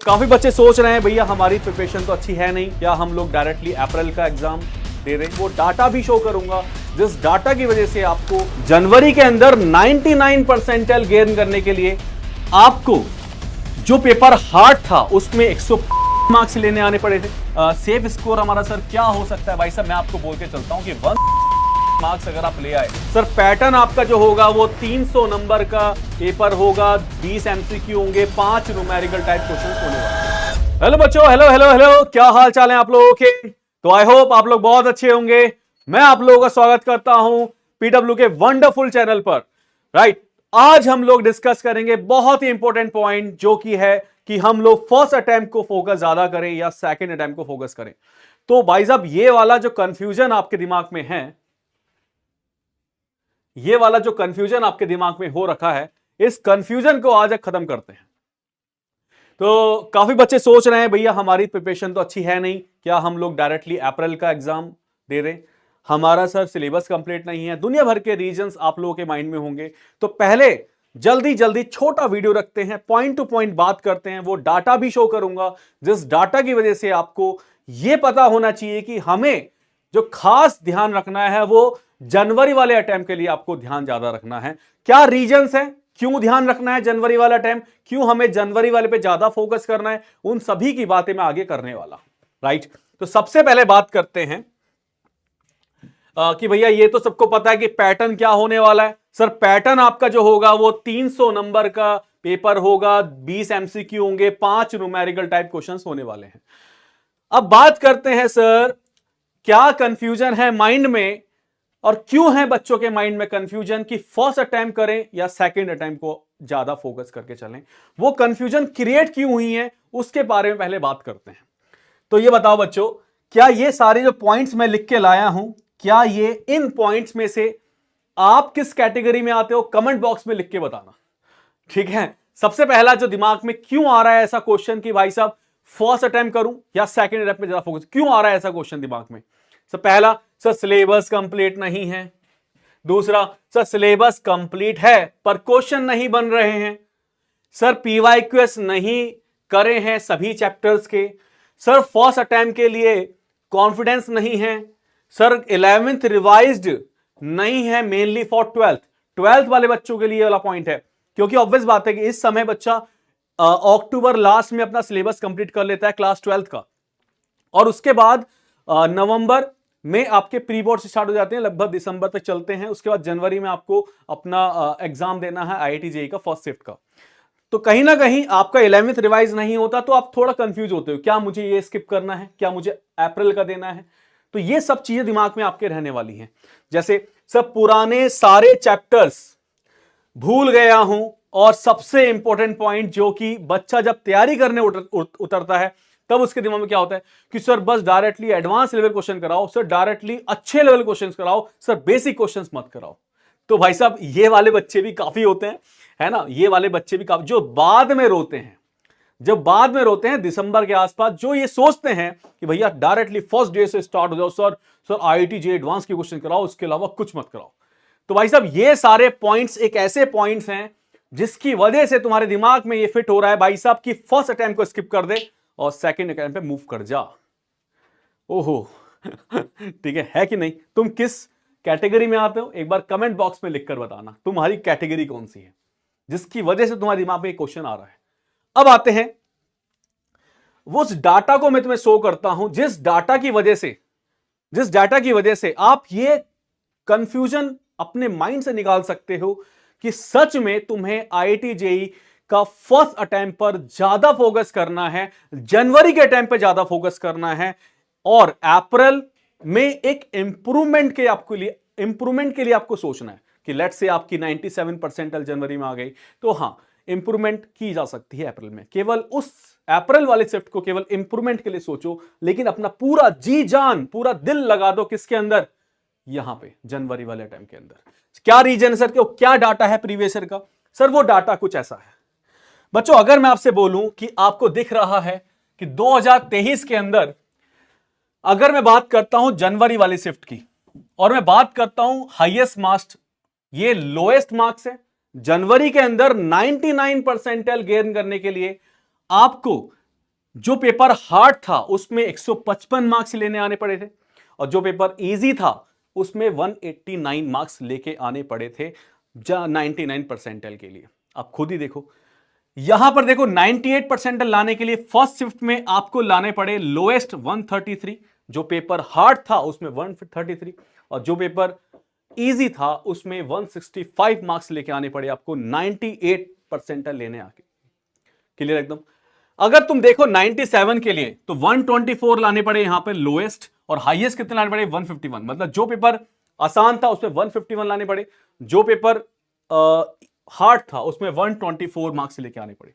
काफी बच्चे सोच रहे हैं भैया हमारी प्रिपरेशन तो अच्छी है नहीं, क्या हम लोग डायरेक्टली अप्रैल का एग्जाम दे रहे हैं। वो डाटा भी शो करूंगा जिस डाटा की वजह से आपको जनवरी के अंदर 99 परसेंटाइल गेन करने के लिए आपको जो पेपर हार्ड था उसमें 100 मार्क्स लेने आने पड़े थे। सेफ स्कोर हमारा सर क्या हो सकता है भाई साहब, मैं आपको बोल के चलता हूं कि 1 मार्क्स अगर आप ले आए सर, पैटर्न आपका जो होगा वो 300 नंबर का पेपर होगा, 20 एमसीक्यू होंगे, 5 न्यूमेरिकल टाइप क्वेश्चंस होने वाले। हेलो बच्चों, हेलो हेलो हेलो, क्या हाल चाल है आप लोगों के। तो आई होप आप लोग बहुत अच्छे होंगे। मैं आप लोगों का स्वागत करता हूं पीडब्ल्यू के वंडरफुल चैनल पर। राइट, आज हम लोग डिस्कस करेंगे बहुत ही इंपॉर्टेंट पॉइंट, जो कि है कि हम लोग फर्स्ट अटेम्प्ट को फोकस ज्यादा करें या सेकंड अटेम्प्ट को फोकस करें। तो भाई साहब ये वाला जो कंफ्यूजन आपके दिमाग में है, ये वाला जो कंफ्यूजन आपके दिमाग में हो रखा है, इस कंफ्यूजन को आज खत्म करते हैं। तो काफी बच्चे सोच रहे हैं भैया हमारी प्रिपरेशन तो अच्छी है नहीं, क्या हम लोग डायरेक्टली अप्रैल का एग्जाम दे रहे हैं। हमारा सर सिलेबस कंप्लीट नहीं है, दुनिया भर के रीजंस आप लोगों के माइंड में होंगे। तो पहले जल्दी जल्दी छोटा वीडियो रखते हैं, पॉइंट टू पॉइंट बात करते हैं। वो डाटा भी शो करूंगा जिस डाटा की वजह से आपको यह पता होना चाहिए कि हमें जो खास ध्यान रखना है वो जनवरी वाले अटेम्प्ट के लिए आपको ध्यान ज्यादा रखना है। क्या रीजंस है, क्यों ध्यान रखना है जनवरी वाला अटेम्प्ट, क्यों हमें जनवरी वाले पे ज्यादा फोकस करना है, उन सभी की बातें मैं आगे करने वाला हूं। राइट, तो सबसे पहले बात करते हैं कि भैया ये तो सबको पता है कि पैटर्न क्या होने वाला है। सर पैटर्न आपका जो होगा वो 300 नंबर का पेपर होगा, 20 एमसीक्यू होंगे, 5 न्यूमेरिकल टाइप क्वेश्चंस होने वाले हैं। अब बात करते हैं सर क्या कंफ्यूजन है माइंड में, और क्यों है बच्चों के माइंड में कंफ्यूजन कि फर्स्ट अटेम्प्ट करें या सेकंड अटेम्प्ट को ज्यादा फोकस करके चलें। वो कंफ्यूजन क्रिएट क्यों हुई है उसके बारे में पहले बात करते हैं। तो ये बताओ बच्चों, क्या ये सारे जो पॉइंट्स मैं लिख के लाया हूं, क्या ये इन पॉइंट्स में से आप किस कैटेगरी में आते हो, कमेंट बॉक्स में लिख के बताना। ठीक है, सबसे पहला जो दिमाग में क्यों आ रहा है ऐसा क्वेश्चन कि भाई साहब फर्स्ट अटेम्प्ट करूं या सेकंड अटेम्प्ट में ज्यादा फोकस, क्यों आ रहा है ऐसा क्वेश्चन दिमाग में। सर पहला, सर सिलेबस कंप्लीट नहीं है। दूसरा, सर सिलेबस कंप्लीट है पर क्वेश्चन नहीं बन रहे हैं। सर पीवाईक्यूएस नहीं करे हैं सभी चैप्टर्स के। सर फर्स्ट अटेम्प्ट के लिए कॉन्फिडेंस नहीं है। सर 11th रिवाइज्ड नहीं है, मेनली फॉर 12th वाले बच्चों के लिए वाला पॉइंट है। क्योंकि ऑब्वियस बात है कि इस समय बच्चा अक्टूबर लास्ट में अपना सिलेबस कंप्लीट कर लेता है क्लास 12th का, और उसके बाद नवंबर में आपके प्री बोर्ड से स्टार्ट हो जाते हैं, लगभग दिसंबर तक चलते हैं। उसके बाद जनवरी में आपको अपना एग्जाम देना है आईआईटी जेईई का फर्स्ट शिफ्ट का। तो कहीं ना कहीं आपका 11th रिवाइज नहीं होता तो आप थोड़ा कंफ्यूज होते हो, क्या मुझे ये स्किप करना है, क्या मुझे अप्रैल का देना है। तो ये सब चीजें दिमाग में आपके रहने वाली हैं। जैसे सब पुराने सारे चैप्टर्स भूल गया हूं, और सबसे इंपॉर्टेंट पॉइंट जो कि बच्चा जब तैयारी करने उतरता है तब उसके दिमाग में क्या होता है कि सर बस डायरेक्टली एडवांस लेवल क्वेश्चन कराओ, सर डायरेक्टली अच्छे लेवल क्वेश्चंस कराओ, सर बेसिक क्वेश्चंस मत कराओ। तो भाई साहब ये वाले बच्चे भी काफी होते हैं, है ना, ये वाले बच्चे भी काफी जो बाद में रोते हैं, जब बाद में रोते हैं दिसंबर के आसपास, जो ये सोचते हैं कि भैया डायरेक्टली फर्स्ट डे से स्टार्ट हो जाओ, सर आईआईटी जेईई एडवांस के क्वेश्चन कराओ, उसके अलावा कुछ मत कराओ। तो भाई साहब ये सारे पॉइंट्स एक ऐसे पॉइंट्स हैं जिसकी वजह से तुम्हारे दिमाग में ये फिट हो रहा है भाई साहब कि फर्स्ट अटेम्प्ट को स्किप कर दे और सेकंड अटेम्प्ट पे मूव कर जा। ओहो ठीक है कि नहीं। तुम किस कैटेगरी में आते हो एक बार कमेंट बॉक्स में लिखकर बताना, तुम्हारी कैटेगरी कौन सी है जिसकी वजह से तुम्हारे दिमाग में एक क्वेश्चन आ रहा है। अब आते हैं वो उस डाटा को मैं तुम्हें शो करता हूं, जिस डाटा की वजह से आप ये कंफ्यूजन अपने माइंड से निकाल सकते हो कि सच में तुम्हें आईआईटी जेईई का फर्स्ट अटेम्प्ट पर ज्यादा फोकस करना है, जनवरी के अटेम्प्ट पर ज्यादा फोकस करना है, और अप्रैल में एक इंप्रूवमेंट के लिए आपको सोचना है कि लेट्स से आपकी 97 परसेंटाइल जनवरी में आ गई, तो हां इंप्रूवमेंट की जा सकती है अप्रैल में। केवल उस अप्रैल वाले शिफ्ट को केवल इंप्रूवमेंट के लिए सोचो, लेकिन अपना पूरा जी जान पूरा दिल लगा दो किसके अंदर, यहां पे जनवरी वाले अटेम्प्ट के अंदर। क्या रीजन है सर, क्या डाटा है प्रीवियस ईयर का। सर वो डाटा कुछ ऐसा है बच्चों, अगर मैं आपसे बोलूं कि आपको दिख रहा है कि 2023 के अंदर, अगर मैं बात करता हूं जनवरी वाली शिफ्ट की और मैं बात करता हूं हाईएस्ट मार्क्स, ये लोएस्ट मार्क्स है। जनवरी के अंदर 99 परसेंटाइल गेन करने के लिए आपको जो पेपर हार्ड था उसमें 155 मार्क्स लेने आने पड़े थे, और जो पेपर इजी था उसमें 189 मार्क्स लेके आने पड़े थे 99 परसेंटाइल के लिए। आप खुद ही देखो, यहां पर देखो 98 परसेंटाइल लाने के लिए फर्स्ट शिफ्ट में आपको लाने पड़े लोएस्ट 133, जो पेपर हार्ड था उसमें 133, और जो पेपर इजी था उसमें 165 मार्क्स लेके आने पड़े आपको 98 परसेंटाइल लेने आके। क्लियर एकदम। अगर तुम देखो 97 के लिए तो 124 लाने पड़े यहां पे लोएस्ट, और हाईएस्ट कितने लाने पड़े 151, मतलब जो पेपर आसान था उसमें 151 लाने पड़े, जो पेपर हार्ड था उसमें 124 मार्क्स लेके आने पड़े।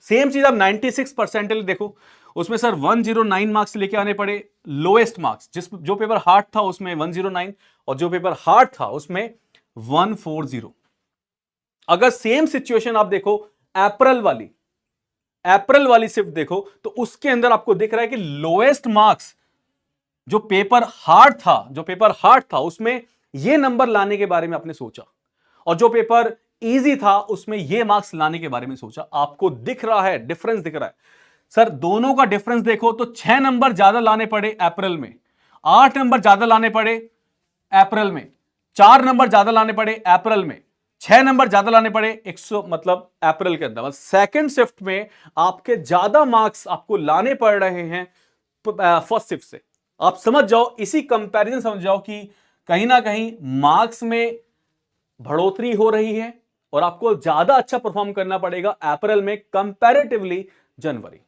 सेम चीज आप 96 परसेंटाइल देखो, उसमें सर 109 मार्क्स लेके आने पड़े लोएस्ट मार्क्स, जो पेपर हार्ड था उसमें 109, और जो पेपर हार्ड था उसमें 140। अगर सेम सिचुएशन आप देखो अप्रैल वाली शिफ्ट देखो, तो उसके अंदर आपको दिख रहा है कि लोएस्ट मार्क्स जो पेपर हार्ड था उसमें ये नंबर लाने के बारे में आपने सोचा, और जो पेपर इजी था उसमें ये मार्क्स लाने के बारे में सोचा। आपको दिख रहा है डिफरेंस, दिख रहा है सर। दोनों का डिफरेंस देखो तो 6 नंबर ज्यादा लाने पड़े अप्रैल में, 8 नंबर ज्यादा लाने पड़े अप्रैल में, 4 नंबर ज्यादा लाने पड़े अप्रैल में, 6 नंबर ज्यादा लाने पड़े 100, मतलब अप्रैल के अंदर सेकंड शिफ्ट में आपके ज्यादा मार्क्स आपको लाने पड़ रहे हैं फर्स्ट शिफ्ट से। आप समझ जाओ, इसी कंपैरिजन समझ जाओ कि कहीं ना कहीं मार्क्स में बढ़ोतरी हो रही है, और आपको ज्यादा अच्छा परफॉर्म करना पड़ेगा अप्रैल में कंपैरेटिवली जनवरी।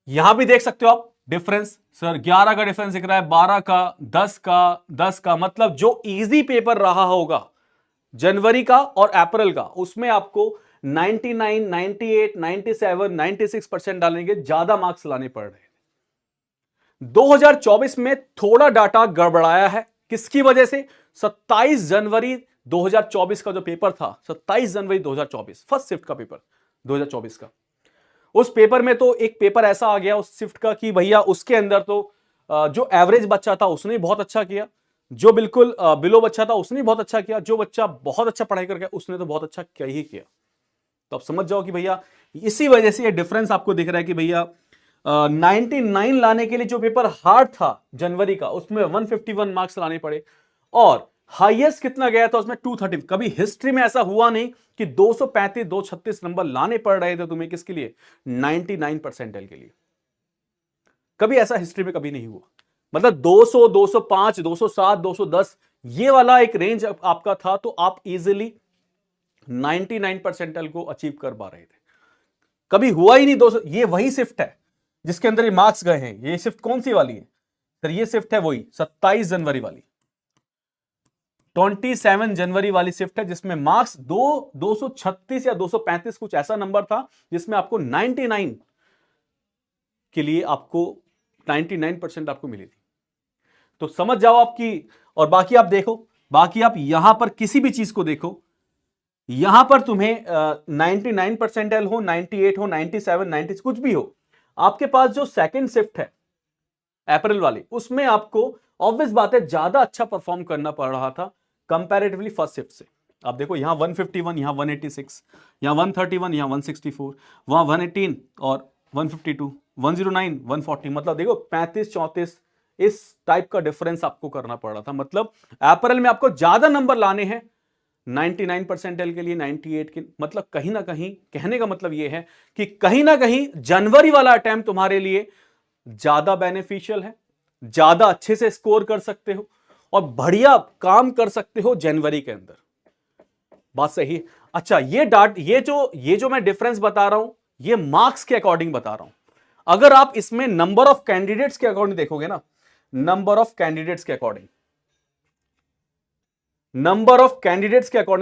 यहां भी देख सकते हो आप डिफरेंस, सर 11 का डिफरेंस दिख रहा है, 12 का, 10 का, मतलब जो इजी पेपर रहा होगा जनवरी का और अप्रैल का उसमें आपको 99, 98, 97, 96% डालने के ज्यादा मार्क्स लाने पड़ रहे हैं। 2024 में थोड़ा डाटा गड़बड़ाया है, किसकी वजह से? 27 जनवरी 2024 का जो पेपर था, 27 जनवरी 2024 फर्स्ट शिफ्ट का पेपर 2024 का, उस पेपर में तो एक पेपर ऐसा आ गया उस शिफ्ट का कि भैया उसके अंदर तो जो एवरेज बच्चा था उसने बहुत अच्छा किया, जो बिल्कुल बिलो बच्चा था उसने बहुत अच्छा किया, जो बच्चा बहुत अच्छा पढ़ाई करके उसने तो बहुत अच्छा क्या ही किया। तो आप समझ जाओ कि भैया इसी वजह से ये डिफरेंस आपको दिख रहा है कि भैया 99 लाने के लिए जो पेपर हार्ड था जनवरी का उसमें 151 मार्क्स लाने पड़े, और हाईएस्ट कितना गया था उसमें 230। कभी हिस्ट्री में ऐसा हुआ नहीं कि 235 236 नंबर लाने पड़ रहे थे तुम्हें, किसके लिए? 99 परसेंटाइल के लिए। कभी ऐसा हिस्ट्री में कभी नहीं हुआ, मतलब 200 205 207 210 ये वाला एक रेंज आपका था, तो आप इजीली 99 परसेंटाइल को अचीव कर पा रहे थे। कभी हुआ ही नहीं 200। ये वही शिफ्ट है जिसके अंदर ये मार्क्स गए हैं। ये शिफ्ट कौन सी वाली है सर? ये शिफ्ट है वही 27 जनवरी वाली, 27 जनवरी वाली शिफ्ट है, जिसमें मार्क्स 236 या 235 कुछ ऐसा नंबर था, जिसमें आपको 99 के लिए आपको 99% आपको मिली थी। तो समझ जाओ आपकी। और बाकी आप देखो, बाकी आप यहां पर किसी भी चीज को देखो, यहां पर तुम्हें 99 परसेंटाइल हो, 98 हो, 97, 90 कुछ भी हो, आपके पास जो सेकंड शिफ्ट है अप्रैल वाली, उसमें आपको ऑब्वियस बात है ज्यादा अच्छा परफॉर्म करना पड़ रहा था कंपैरेटिवली फर्स्ट शिफ्ट से। आप देखो यहां 151, यहां 186, यहां 131, यहां 164, वहां 118 और 152, 109, 140, मतलब देखो 35 34 इस टाइप का डिफरेंस आपको करना पड़ रहा था। मतलब अप्रैल में आपको ज्यादा नंबर लाने हैं 99 परसेंटाइल के लिए 98 के, मतलब कहीं ना कहीं कहने का मतलब यह है कि कहीं ना कहीं जनवरी वाला अटेम्प्ट तुम्हारे लिए ज्यादा बेनिफिशियल है, ज्यादा अच्छे से स्कोर कर सकते हो और बढ़िया काम कर सकते हो जनवरी के अंदर। बात सही है? अच्छा, ये जो मैं डिफरेंस बता रहा हूं, ये मार्क्स के अकॉर्डिंग बता रहा हूं। अगर आप इसमें नंबर ऑफ कैंडिडेट्स के अकॉर्डिंग देखोगे ना, नंबर ऑफ कैंडिडेट्स के अकॉर्डिंग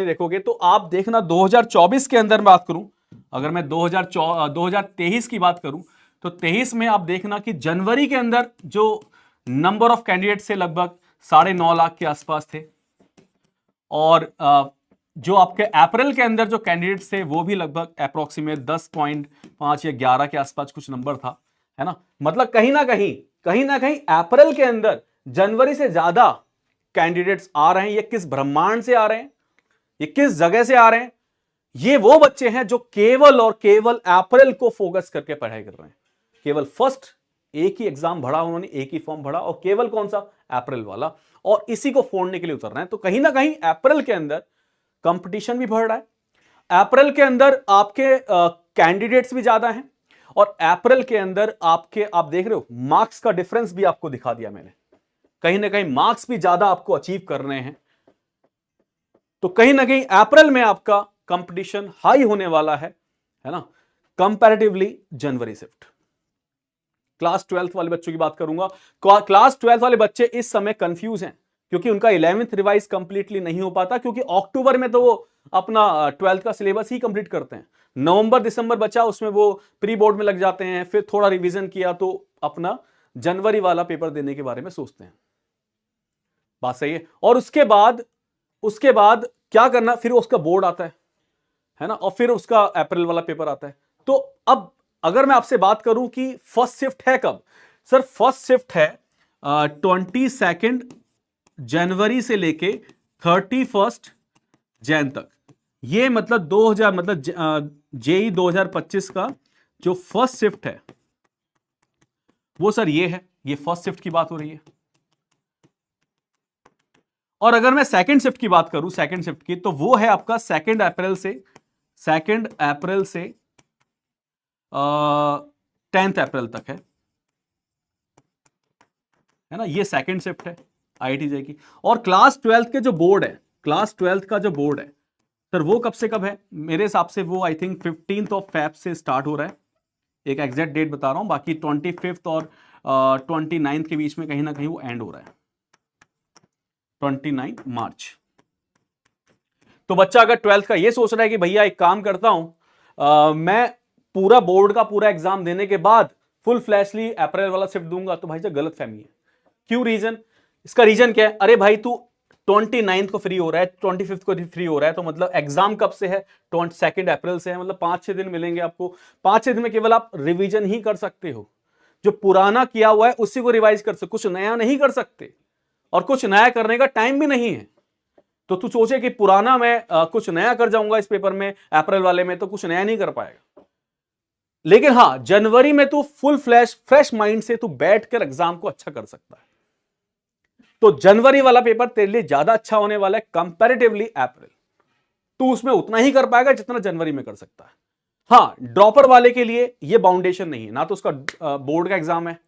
देखोगे तो आप देखना 2024 के अंदर बात करूं, अगर मैं 2023 की बात करूं तो 23 में आप देखना कि जनवरी के अंदर जो नंबर ऑफ कैंडिडेट से लगभग 9.5 लाख के आसपास थे, और जो आपके अप्रैल के अंदर जो कैंडिडेट थे वो भी लगभग अप्रोक्सीमेट 10.5 या 11 के आसपास कुछ नंबर था, है ना। मतलब कहीं ना कहीं अप्रैल के अंदर जनवरी से ज्यादा कैंडिडेट्स आ रहे हैं। ये किस ब्रह्मांड से आ रहे हैं, ये किस जगह से आ रहे हैं, ये वो बच्चे हैं जो केवल और केवल अप्रैल को फोकस करके पढ़ाई कर रहे हैं। केवल फर्स्ट एक ही एग्जाम भरा उन्होंने, एक ही फॉर्म भरा, और केवल कौन सा, अप्रैल वाला, और इसी को फोड़ने के लिए उतर रहे हैं। तो कहीं ना कहीं अप्रैल के अंदर कंपटीशन भी बढ़ रहा है, अप्रैल के अंदर आपके कैंडिडेट्स भी ज्यादा हैं, और अप्रैल के अंदर आपके, आप देख रहे हो मार्क्स का डिफरेंस भी आपको दिखा दिया मैंने, कहीं ना कहीं मार्क्स भी ज्यादा आपको अचीव करने हैं। तो कहीं ना कहीं अप्रैल में आपका कंपटीशन हाई होने वाला है ना, कंपैरेटिवली जनवरी शिफ्ट। क्लास 12th वाले बच्चों की बात करूंगा। क्लास 12th वाले बच्चे इस समय कंफ्यूज हैं क्योंकि उनका 11th रिवाइज कंप्लीटली नहीं हो पाता, क्योंकि अक्टूबर में तो वो अपना 12th का सिलेबस ही कंप्लीट करते हैं। नवंबर दिसंबर बचा, उसमें वो प्री बोर्ड में लग जाते हैं, फिर थोड़ा रिवीजन किया तो अपना जनवरी वाला पेपर देने के बारे में सोचते हैं। बात सही है। और उसके बाद क्या करना, फिर उसका बोर्ड आता है ना, और फिर उसका अप्रैल वाला पेपर आता है। तो अब अगर मैं आपसे बात करूं कि फर्स्ट शिफ्ट है कब, सर फर्स्ट शिफ्ट है 22 जनवरी से लेके 31 जैन तक। ये मतलब 2000 मतलब जेई 2025 का जो फर्स्ट शिफ्ट है वो सर ये है, ये फर्स्ट शिफ्ट की बात हो रही है। और अगर मैं सेकंड शिफ्ट की बात करूं, सेकंड शिफ्ट की, तो वो है आपका 2 अप्रैल से 10 अप्रैल तक है ना, ये सेकंड शिफ्ट है आईआईटी की। और क्लास 12th के जो बोर्ड है, क्लास 12th का जो बोर्ड है सर, वो कब से कब है, मेरे हिसाब से वो आई थिंक 15 फेब से स्टार्ट हो रहा है। एक एग्जैक्ट डेट बता रहा हूं, बाकी 25 और 29 के बीच में कहीं ना कहीं वो एंड हो रहा है, 29 मार्च। तो बच्चा अगर 12th का ये सोच रहा है कि भैया एक काम करता हूं, मैं पूरा बोर्ड का पूरा एग्जाम देने के बाद फुल फ्लैशली अप्रैल वाला शिफ्ट दूंगा, तो भाई साहब गलत फहमी है। क्यों, रीजन, इसका रीजन क्या है, अरे भाई तू 29 को फ्री हो रहा है, 25 को फ्री हो रहा है, तो मतलब एग्जाम कब से है, 2 अप्रैल से है, मतलब 5-6 दिन मिलेंगे आपको। 5-6 दिन में केवल आप रिवीजन ही कर सकते हो, जो पुराना किया हुआ है उसी को रिवाइज कर सकते, कुछ नया नहीं कर सकते, और कुछ नया करने का टाइम भी नहीं है। तो तू सोचे कि पुराना मैं कुछ नया कर जाऊंगा इस पेपर में, अप्रैल वाले में, तो कुछ नया नहीं कर पाएगा। लेकिन हां, जनवरी में तू फुल फ्रेश माइंड से तू बैठकर एग्जाम को अच्छा कर सकता है। तो जनवरी वाला पेपर तेरे लिए ज्यादा अच्छा होने वाला है कंपैरेटिवली अप्रैल। तू उसमें उतना ही कर पाएगा जितना जनवरी में कर सकता है। हां, ड्रॉपर वाले के लिए ये बाउंडेशन नहीं है, ना तो उसका बोर्ड का एग्जाम है,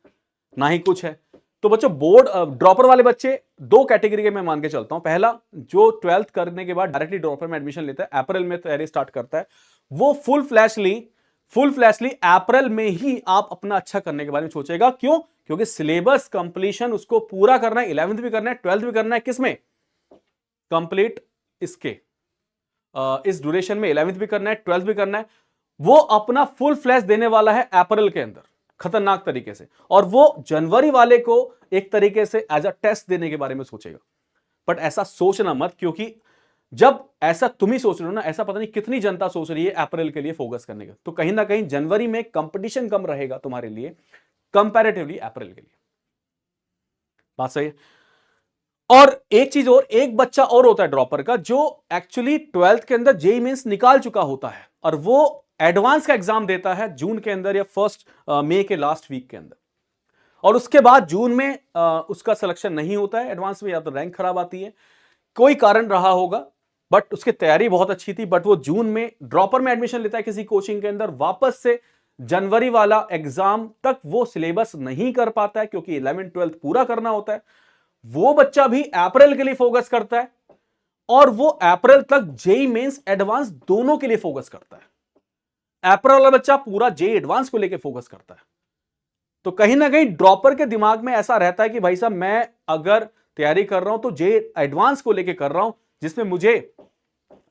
ना ही कुछ है। तो बच्चों, बोर्ड ड्रॉपर वाले बच्चे 2 कैटेगरी के मैं मान के चलता हूं। पहला, जो 12th करने के बाद डायरेक्टली ड्रॉपर में एडमिशन लेता है, अप्रैल में तैयारी स्टार्ट करता है, वो फुल फ्लैशली अप्रैल में ही आप अपना अच्छा करने के बारे में सोचेगा। क्यों, क्योंकि सिलेबस कंप्लीशन उसको पूरा करना है, 11th भी करना है, 12th भी करना है, किसमें कंप्लीट, इसके इस ड्यूरेशन में 11th भी करना है, 12th भी करना है। वो अपना फुल फ्लैश देने वाला है अप्रैल के अंदर खतरनाक तरीके से, और वो जनवरी वाले को एक तरीके से एज अ टेस्ट देने के बारे में सोचेगा। बट ऐसा सोचना मत, क्योंकि जब ऐसा तुम ही सोच रहे हो ना, ऐसा पता नहीं कितनी जनता सोच रही है अप्रैल के लिए फोकस करने का। तो कहीं ना कहीं जनवरी में कंपटीशन कम रहेगा तुम्हारे लिए कंपैरेटिवली अप्रैल के लिए। बात सही है। और एक चीज और, एक बच्चा और होता है ड्रॉपर का, जो एक्चुअली 12th के अंदर जेईई मेंस निकाल चुका होता है, और वो एडवांस का एग्जाम देता है जून के अंदर या फर्स्ट मई के लास्ट वीक के अंदर, और उसके बाद जून में उसका सिलेक्शन नहीं होता है एडवांस में, या तो रैंक खराब आती है, कोई कारण रहा होगा, बट उसकी तैयारी बहुत अच्छी थी, बट वो जून में ड्रॉपर में एडमिशन लेता है किसी कोचिंग के अंदर, वापस से जनवरी वाला एग्जाम तक वो सिलेबस नहीं कर पाता है, क्योंकि 11th 12th पूरा करना होता है। वो बच्चा भी अप्रैल के लिए फोकस करता है, और वो अप्रैल तक जेईई मेंस एडवांस दोनों के लिए फोकस करता है। अप्रैल वाला बच्चा पूरा जेईई एडवांस को लेकर फोकस करता है। तो कहीं ना कहीं ड्रॉपर के दिमाग में ऐसा रहता है कि भाई साहब, मैं अगर तैयारी कर रहा हूं तो जेईई एडवांस को लेकर कर रहा हूं,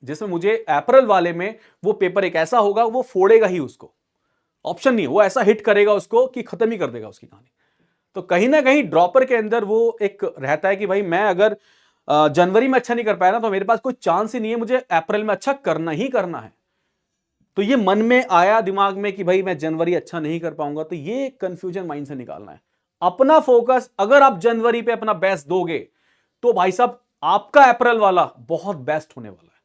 जिसमें मुझे अप्रैल वाले में वो पेपर एक ऐसा होगा, वो फोड़ेगा ही उसको, ऑप्शन नहीं है, वो ऐसा हिट करेगा उसको कि खत्म ही कर देगा उसकी कहानी। तो कहीं ना कहीं ड्रॉपर के अंदर वो एक रहता है कि भाई मैं अगर जनवरी में अच्छा नहीं कर पाया ना, तो मेरे पास कोई चांस ही नहीं है, मुझे अप्रैल में अच्छा करना ही करना है। तो ये मन में आया दिमाग में कि भाई मैं जनवरी अच्छा नहीं कर पाऊंगा, तो ये कंफ्यूजन माइंड से निकालना है। अपना फोकस, अगर आप जनवरी पे अपना बेस्ट दोगे, तो भाई साहब आपका अप्रैल वाला बहुत बेस्ट होने वाला है।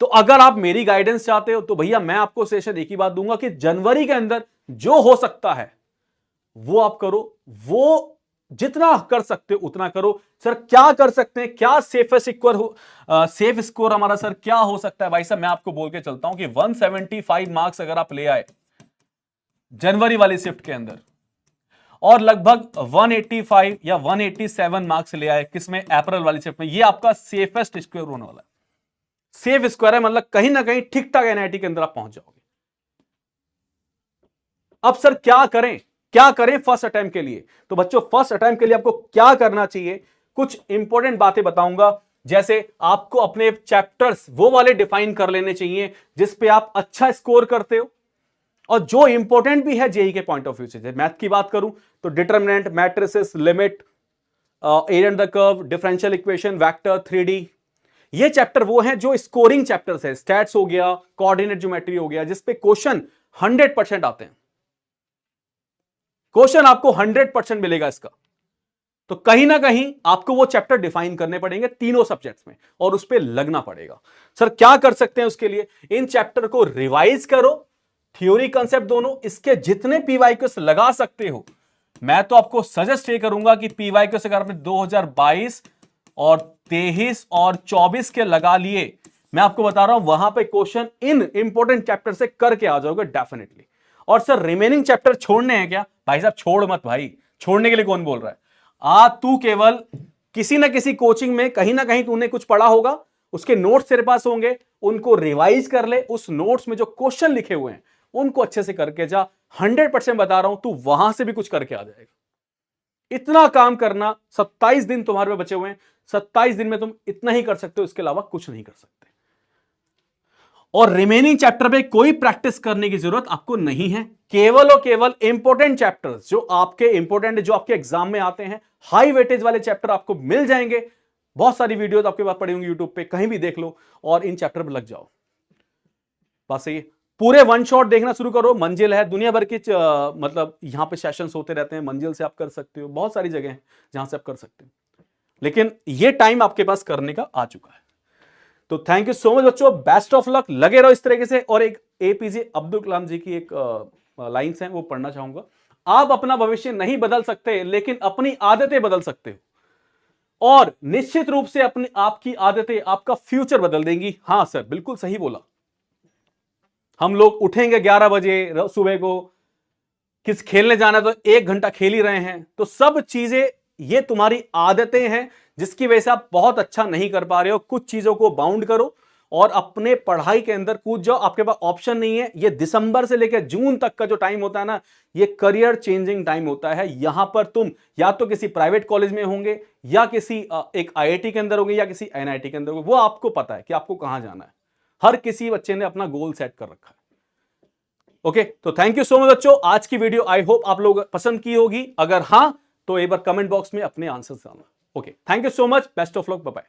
तो अगर आप मेरी गाइडेंस चाहते हो तो भैया मैं आपको सेशन एक ही बात दूंगा कि जनवरी के अंदर जो हो सकता है वो आप करो, वो जितना कर सकते हो उतना करो। सर क्या कर सकते हैं, क्या सेफेस्ट स्कोर हो, सेफ स्कोर हमारा सर क्या हो सकता है? भाई साहब मैं आपको बोल के चलता हूं कि 175 मार्क्स अगर आप ले आए जनवरी वाली शिफ्ट के अंदर और लगभग 185 या 187 मार्क्स ले आए किसमें, अप्रैल वाली शिफ्ट में, ये आपका सेफेस्ट स्कोर होने वाला है। सेफ स्कोर है मतलब कहीं ना कहीं ठीक ठाक एनआईटी के अंदर आप पहुंच जाओगे। अब सर क्या करें, क्या करें फर्स्ट अटेम्प्ट के लिए? तो बच्चों फर्स्ट अटेम्प्ट के लिए आपको क्या करना चाहिए, कुछ इंपॉर्टेंट बातें बताऊंगा। जैसे आपको अपने चैप्टर्स वो वाले डिफाइन कर लेने चाहिए जिस पे आप अच्छा स्कोर करते हो और जो इंपॉर्टेंट भी है जेई के पॉइंट ऑफ व्यू से। मैथ की बात करूं तो determinant, matrices, limit, area under the curve, differential equation, vector, 3D, ये चैप्टर वो हैं जो स्कोरिंग चैप्टर्स है। स्टैट्स हो गया, कोऑर्डिनेट ज्योमेट्री हो गया, जिसपे क्वेश्चन 100% आते हैं। क्वेश्चन आपको 100% मिलेगा इसका। तो कहीं ना कहीं आपको वो चैप्टर डिफाइन करने पड़ेंगे तीनों सब्जेक्ट्स में और उस पर लगना पड़ेगा। सर क्या कर सकते हैं उसके लिए? इन चैप्टर को रिवाइज करो, थ्योरी कंसेप्ट दोनों, इसके जितने पीवाईक्यूज लगा सकते हो। मैं तो आपको सजेस्ट ये करूंगा कि पीवाईक्यूज अगर आपने 2022 और 23 और 24 के लगा लिए, मैं आपको बता रहा हूं वहां पे क्वेश्चन इन इंपॉर्टेंट चैप्टर से करके आ जाओगे डेफिनेटली। और सर रिमेनिंग चैप्टर छोड़ने हैं क्या? भाई साहब छोड़ मत भाई, छोड़ने के लिए कौन बोल रहा है? तू केवल किसी ना किसी कोचिंग में कहीं ना कहीं तूने कुछ पढ़ा होगा, उसके नोट्स तेरे पास होंगे, उनको रिवाइज कर ले। उस नोट्स में जो क्वेश्चन लिखे हुए हैं उनको अच्छे से करके जा। 100% बता रहा हूं, तू वहां से भी कुछ करके आ जाएगा। इतना काम करना, 27 दिन तुम्हारे पे बचे हुए हैं, 27 दिन में तुम इतना ही कर सकते हो, इसके अलावा कुछ नहीं कर सकते। और रिमेनिंग चैप्टर पे कोई प्रैक्टिस करने की जरूरत आपको नहीं है। केवल और केवल इंपॉर्टेंट चैप्टर्स जो आपके इंपॉर्टेंट, जो आपके एग्जाम में आते हैं, हाई वेटेज वाले चैप्टर आपको मिल जाएंगे। बहुत सारी वीडियोस आपके पास पड़ी होंगी यूट्यूब पे, कहीं भी देख लो और इन चैप्टर पर लग जाओ। बस ये पूरे वन शॉट देखना शुरू करो। मंजिल है, दुनिया भर की मतलब यहां पे सेशंस होते रहते हैं। मंजिल से आप कर सकते हो, बहुत सारी जगह हैं जहां से आप कर सकते हो, लेकिन ये टाइम आपके पास करने का आ चुका है। तो थैंक यू सो मच बच्चों, बेस्ट ऑफ लक, लगे रहो इस तरीके से। और एक एपीजे अब्दुल कलाम जी की एक लाइन्स हैं वो पढ़ना चाहूंगा। आप अपना भविष्य नहीं बदल सकते लेकिन अपनी आदतें बदल सकते हो, और निश्चित रूप से अपनी आपकी आदतें आपका फ्यूचर बदल देंगी। हां सर बिल्कुल सही बोला। हम लोग उठेंगे 11 बजे सुबह को, किस खेलने जाना तो 1 घंटा खेल ही रहे हैं। तो सब चीजें ये तुम्हारी आदतें हैं जिसकी वजह से आप बहुत अच्छा नहीं कर पा रहे हो। कुछ चीजों को बाउंड करो और अपने पढ़ाई के अंदर कूद जाओ। आपके पास ऑप्शन नहीं है। ये दिसंबर से लेकर जून तक का जो टाइम होता है ना, ये करियर चेंजिंग टाइम होता है। यहां पर तुम या तो किसी प्राइवेट कॉलेज में होंगे, या किसी एक आईआईटी के अंदर होंगे, या किसी एनआईटी के अंदर होंगे। वो आपको पता है कि आपको कहां जाना है। हर किसी बच्चे ने अपना गोल सेट कर रखा है। ओके, तो थैंक यू सो मच बच्चों। आज की वीडियो आई होप आप लोग पसंद की होगी। अगर हां तो एक बार कमेंट बॉक्स में अपने आंसर डालना। Okay, thank you so much, best of luck, bye bye.